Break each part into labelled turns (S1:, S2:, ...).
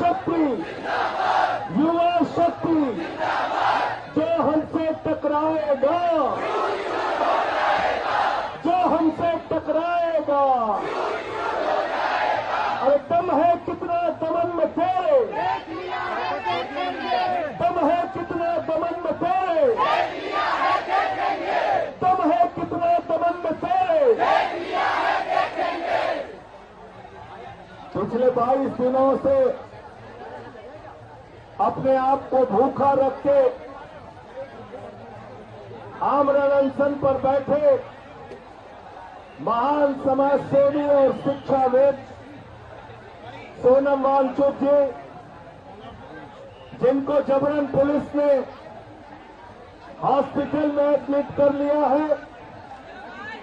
S1: शक्ति, युवा शक्ति जो हमसे टकराएगा, जो हमसे टकराएगा, अरे दम है कितना दमन में तेरे, दम है कितना दमन में तेरे, दम है कितना दमन में तेरे। पिछले 22 दिनों से अपने आप को भूखा रख के आमरण अनशन पर बैठे महान समाज सेवी और शिक्षाविद सोनम वांगचुक जी, जिनको जबरन पुलिस ने हॉस्पिटल में एडमिट कर लिया है,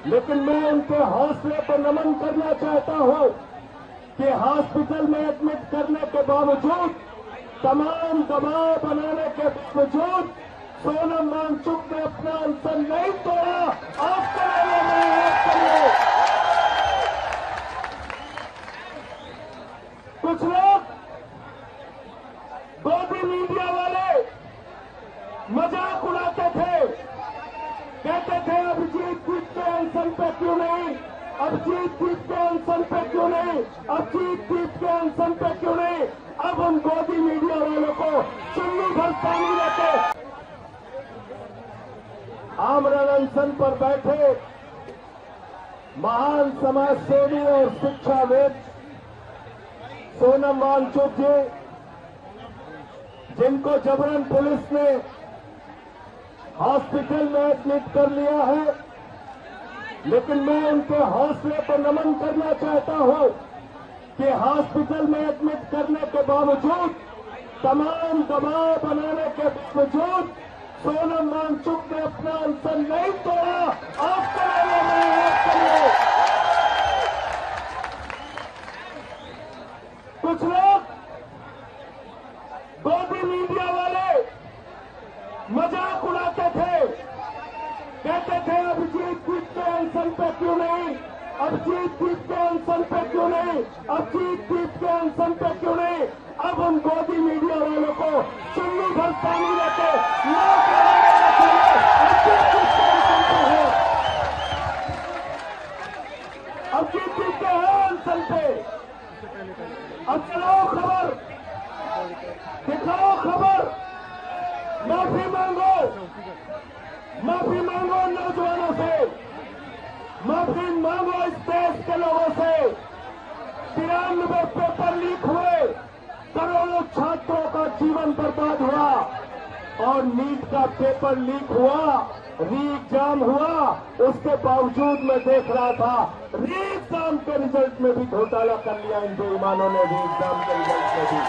S1: लेकिन मैं उनके हौसले पर नमन करना चाहता हूं कि हॉस्पिटल में एडमिट करने के बावजूद, तमाम दबाव बनाने के बावजूद सोनम वांगचुक ने अपना अनशन नहीं तोड़ा। आपके लिए मैं कुछ लोग गोदी मीडिया वाले मजाक उड़ाते थे, कहते थे अभिजीत जीत के अनशन पे क्यों नहीं, अभिजीत जीत के अनशन पे क्यों नहीं, अभिजीत जीत के अनशन पे क्यों नहीं। अब हम गोदी मीडिया वालों को चुन्नी भर पानी लेते आमरण अनशन पर बैठे महान समाज सेवी और शिक्षाविद सोनम वांगचुक जी, जिनको जबरन पुलिस ने हॉस्पिटल में एडमिट कर लिया है, लेकिन मैं उनके हौसले पर नमन करना चाहता हूं कि हॉस्पिटल में एडमिट करने के बावजूद, तमाम दबाव बनाने के बावजूद सोनम वांगचुक ने अपना अनशन नहीं तोड़ा। आपके लिए मैं कुछ लोग गोदी मीडिया वाले मजाक उड़ाते थे, कहते थे अभिजीत जीत के अनशन पे क्यों नहीं, अभिजीत जीत के अनशन पे क्यों नहीं, अभिजीत जीत के अनशन पे क्यों नहीं। अब हम गोदी मीडिया वालों को चुन्नी भर पानी लेते अभिजीत जीत के अनशन पे। अब चलाओ खबर, दिखाओ खबर, माफी मांगो, माफी मांगो नौजवानों से, माफी मांगो इस देश के लोगों से। 93 पेपर लीक हुए, करोड़ों छात्रों का जीवन बर्बाद हुआ, और नीट का पेपर लीक हुआ, री एग्जाम हुआ, उसके बावजूद मैं देख रहा था री एग्जाम के रिजल्ट में भी घोटाला कर लिया इन बेईमानों ने, री एग्जाम के रिजल्ट में भी।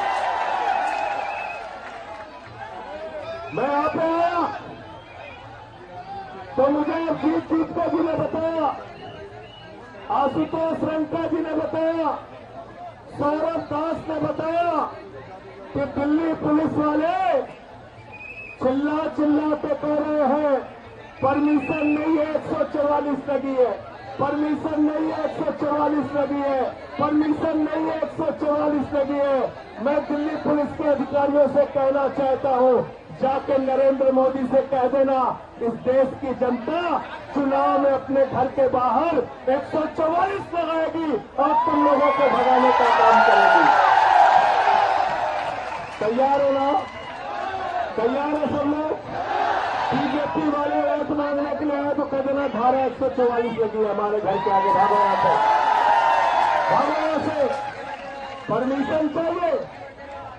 S1: मैं यहाँ पे आया तो मुझे अभिजीत जीतका जी ने बताया, आशुतोष रंका जी ने बताया, सौरभ दास ने बताया कि दिल्ली पुलिस वाले चिल्ला चिल्ला के कह रहे हैं परमिशन नहीं है, 144 लगी है, परमिशन नहीं है, 144 लगी है, परमिशन नहीं है, 144 लगी है। मैं दिल्ली पुलिस के अधिकारियों से कहना चाहता हूं, जाके नरेंद्र मोदी से कह देना, इस देश की जनता चुनाव में अपने घर के बाहर 144 लगाएगी और तुम लोगों को भगाने का काम करेगी। तैयार हो ना? तैयार है सब लोग? बीजेपी वाले वोट मांगने के लिए आए तो कह देना धारा 144 लगी हमारे घर के आगे, भागो यहाँ से, भागो यहाँ से। परमिशन चाहिए,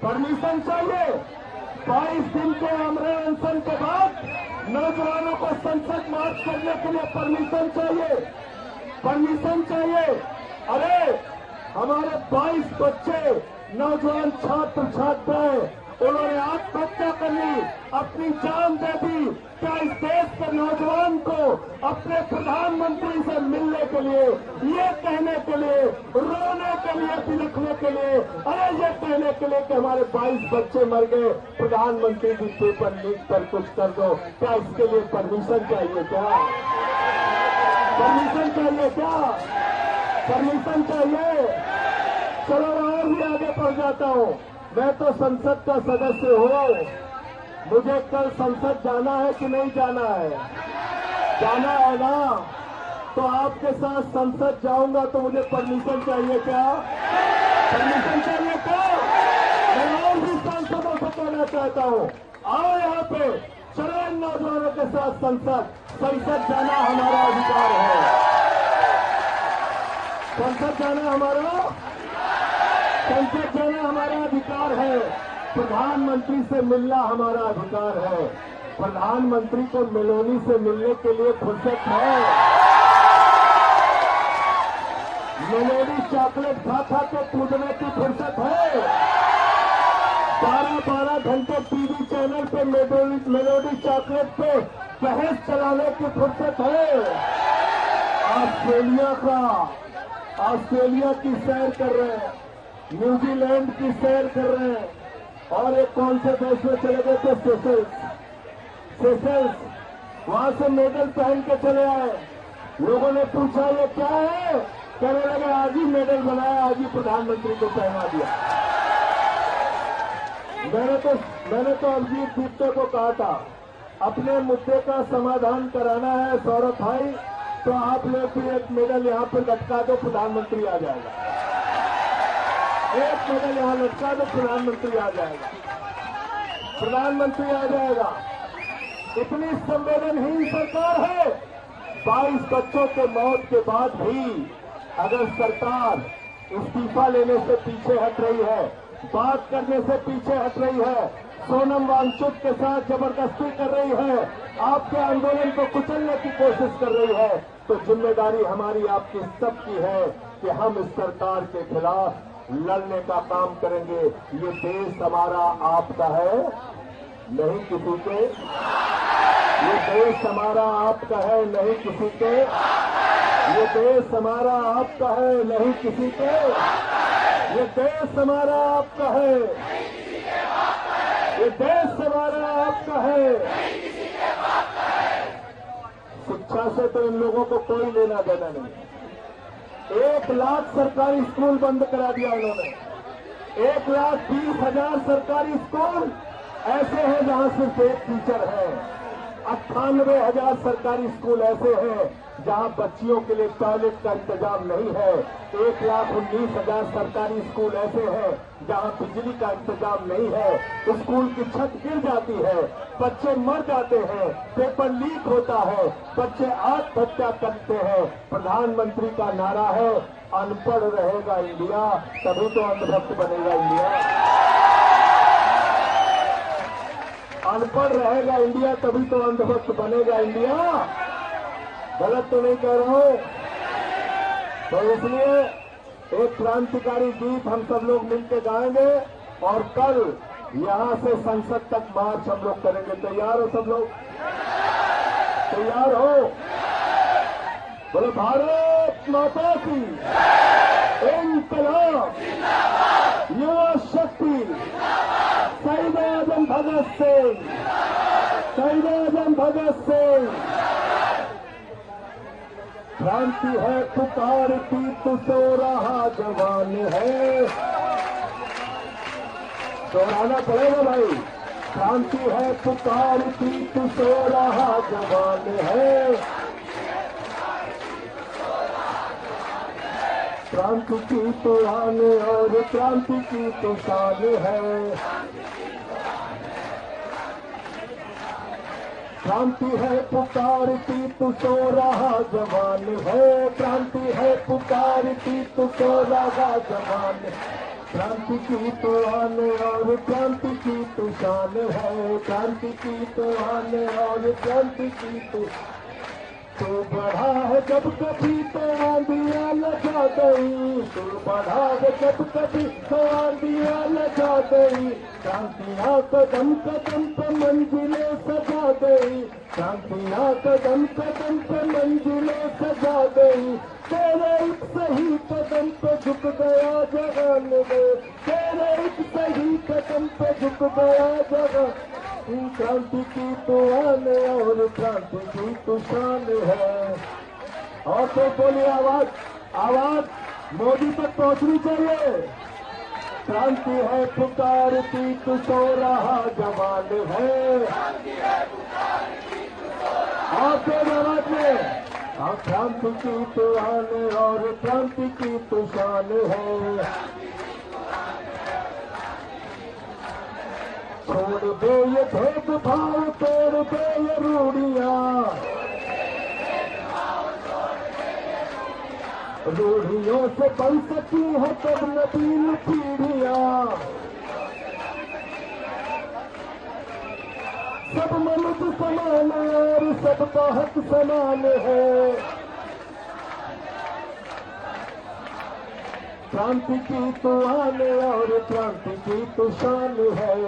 S1: परमिशन चाहिए। 22 दिन के आमरण अनशन के बाद नौजवानों को संसद मार्च करने के लिए परमिशन चाहिए, परमिशन चाहिए। अरे हमारे 22 बच्चे, नौजवान छात्र छात्राएं, उन्होंने आत्महत्या कर ली, अपनी जान दे दी। क्या इस देश के नौजवान को अपने प्रधानमंत्री से मिलने के लिए, ये कहने के लिए, रोने के लिए, बिलखने के लिए, अरे ये कहने के लिए कि हमारे 22 बच्चे मर गए, प्रधानमंत्री जी पेपर लीक पर कुछ कर दो, क्या इसके लिए परमिशन चाहिए? क्या परमिशन चाहिए? क्या परमिशन चाहिए? चलो और भी आगे बढ़ जाता हूं। मैं तो संसद का सदस्य हूँ। मुझे कल संसद जाना है कि नहीं जाना है? जाना है ना? तो आपके साथ संसद जाऊंगा तो मुझे परमिशन चाहिए क्या? परमिशन चाहिए क्या? मैं और भी सांसदों से कहना चाहता हूँ, आओ यहाँ पे, चलो इन नौजवानों के साथ संसद जाना हमारा अधिकार है। संसद जाना हमारा अधिकार है। प्रधानमंत्री से मिलना हमारा अधिकार है। प्रधानमंत्री को मेलोनी से मिलने के लिए फुर्सत है? मेलोनी चॉकलेट खा के कूदने की फुर्सत है? 12-12 घंटे टीवी चैनल पे मेलोडी चॉकलेट पे बहस चलाने की फुर्सत है? ऑस्ट्रेलिया की सैर कर रहे हैं, न्यूजीलैंड की सैर कर रहे हैं, और एक कौन से देश में चले गए थे? सेशल्स। वहां से मेडल पहन के चले आए। लोगों ने पूछा ये क्या है? कहने लगे आज ही मेडल बनाया, आज ही प्रधानमंत्री को पहना दिया। मैंने तो अभिजीत गुप्ता को कहा था, अपने मुद्दे का समाधान कराना है सौरभ भाई, तो आप लोग भी एक मेडल यहाँ पर लटका दो, प्रधानमंत्री आ जाएगा। एक मेडल यहाँ लटका दो, प्रधानमंत्री आ जाएगा। प्रधानमंत्री आ जाएगा। इतनी संवेदनहीन सरकार है। 22 बच्चों के मौत के बाद भी अगर सरकार इस्तीफा लेने से पीछे हट रही है, बात करने से पीछे हट रही है, सोनम वांगचुक के साथ जबरदस्ती कर रही है, आपके आंदोलन को कुचलने की कोशिश कर रही है, तो जिम्मेदारी हमारी आपकी सबकी है कि हम इस सरकार के खिलाफ लड़ने का काम करेंगे। ये देश हमारा आपका है, नहीं किसी के। ये देश हमारा आपका है, नहीं किसी के। ये देश हमारा आपका है, नहीं किसी के। ये देश हमारा आपका है। ये देश हमारा आपका है। शिक्षा से तो इन लोगों को कोई लेना देना नहीं। 1 लाख सरकारी स्कूल बंद करा दिया उन्होंने। 1,20,000 सरकारी स्कूल ऐसे हैं जहां सिर्फ एक टीचर है। 98,000 सरकारी स्कूल ऐसे हैं जहां बच्चियों के लिए टॉयलेट का इंतजाम नहीं है। 1,19,000 सरकारी स्कूल ऐसे हैं जहां बिजली का इंतजाम नहीं है। स्कूल की छत गिर जाती है, बच्चे मर जाते हैं, पेपर लीक होता है, बच्चे आत्महत्या करते हैं। प्रधानमंत्री का नारा है, अनपढ़ रहेगा इंडिया, तभी तो अंधभक्त बनेगा इंडिया। अनपढ़ रहेगा इंडिया, तभी तो अंधभक्त बनेगा इंडिया। गलत तो नहीं कह रहा हूं। तो इसलिए एक क्रांतिकारी गीत हम सब लोग मिलकर गाएंगे और कल यहां से संसद तक मार्च हम लोग करेंगे। तैयार हो सब लोग? तैयार हो? बोलो भारत माता की इंकलाब, युवा शक्ति, शहीद आजम भगत सिंह, शहीद आजम भगत सिंह। क्रांति है पुकारती तू सो रहा जवान है। दोहराना पड़ेगा भाई। क्रांति है पुकारती तू सो रहा जवान है। क्रांति की तो आन और क्रांति की तो शान है। क्रांति है पुकारती तू सो रहा जवान है। क्रांति है पुकारती तू सो रहा जवान। क्रांति की तो आन और क्रांति की तो शान है। क्रांति की तो आन और क्रांति की तो बढ़ा है जब कभी तो आंधियां लगा गई। तो बढ़ा है जब कभी तो आंधियां लगा गई। क्रांतियां कदम कदम पे मंजिलें सजा गई। क्रांतियां कदम कदम पे मंजिलें सजा गई। तेरे एक सही कदम पे झुक गया जहान में। तेरे एक सही कदम पे झुक गया जहान। क्रांति की तो आन और क्रांति की तो शान है। और तो बोलिए आवाज मोदी तक पहुंचनी चाहिए। क्रांति है पुकारती तू सो रहा जवान है। आपके आवाज में क्रांति की तो आन और क्रांति की तो शान है। छोड़ दे ये भेदभाव, तोड़ दे ये रूढ़ियां, रूढ़ियों से बन सकती है तब नवीन पीढ़ियां। सब मनुष्य समान और सबका हक समान है। क्रांति की तो आन और क्रांति की तो शान है।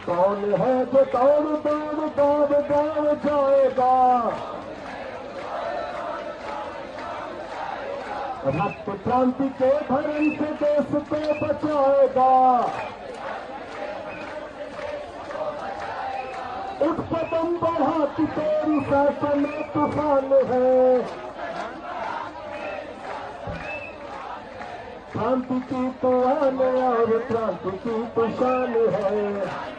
S1: कौन है जो दौड़ दौड़ गाँव गाँव जाएगा, रक्त क्रांति के धर्म से देश को बचाएगा। उठ कदम बढ़ाती तेरी शासन में तूफान है। क्रांति की तो आन और क्रांति की तो शान है।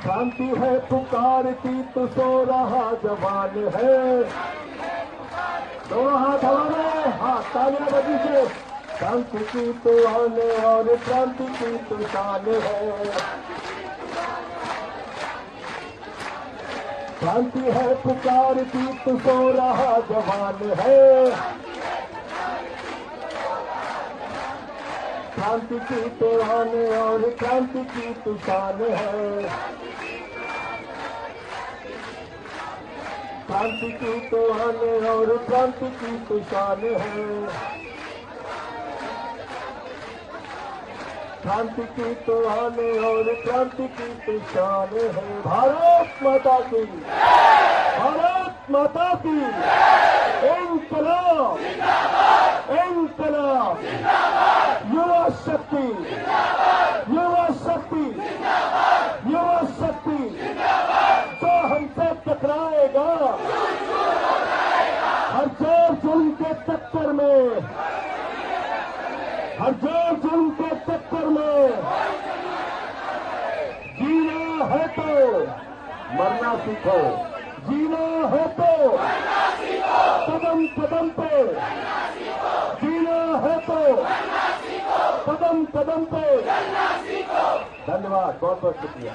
S1: क्रांति है पुकारती तो सो रहा जवान है। दोनों हाथ हवा में, हाथ तालियां बजी से। क्रांति की तो आन और क्रांति की तो शान है। क्रांति है पुकारती तो सो रहा जवान है। क्रांति की तो आन और क्रांति की तो शान है। क्रांति की तो आन और क्रांति की तो शान है। क्रांति की तो आन और क्रांति की तो शान है। भारत माता की, भारत माता की इंकलाब, इंकलाब, युवा शक्ति, युवा शक्ति, युवा शक्ति। जो हमसे टकराएगा हर जोर जुल्म के चक्कर में, हर जोर जुल्म के चक्कर में, जीना है तो मरना सीखो, जीना है तो कदम कदम पे, जीना है तो कदम कदम पे। धन्यवाद, बहुत बहुत शुक्रिया।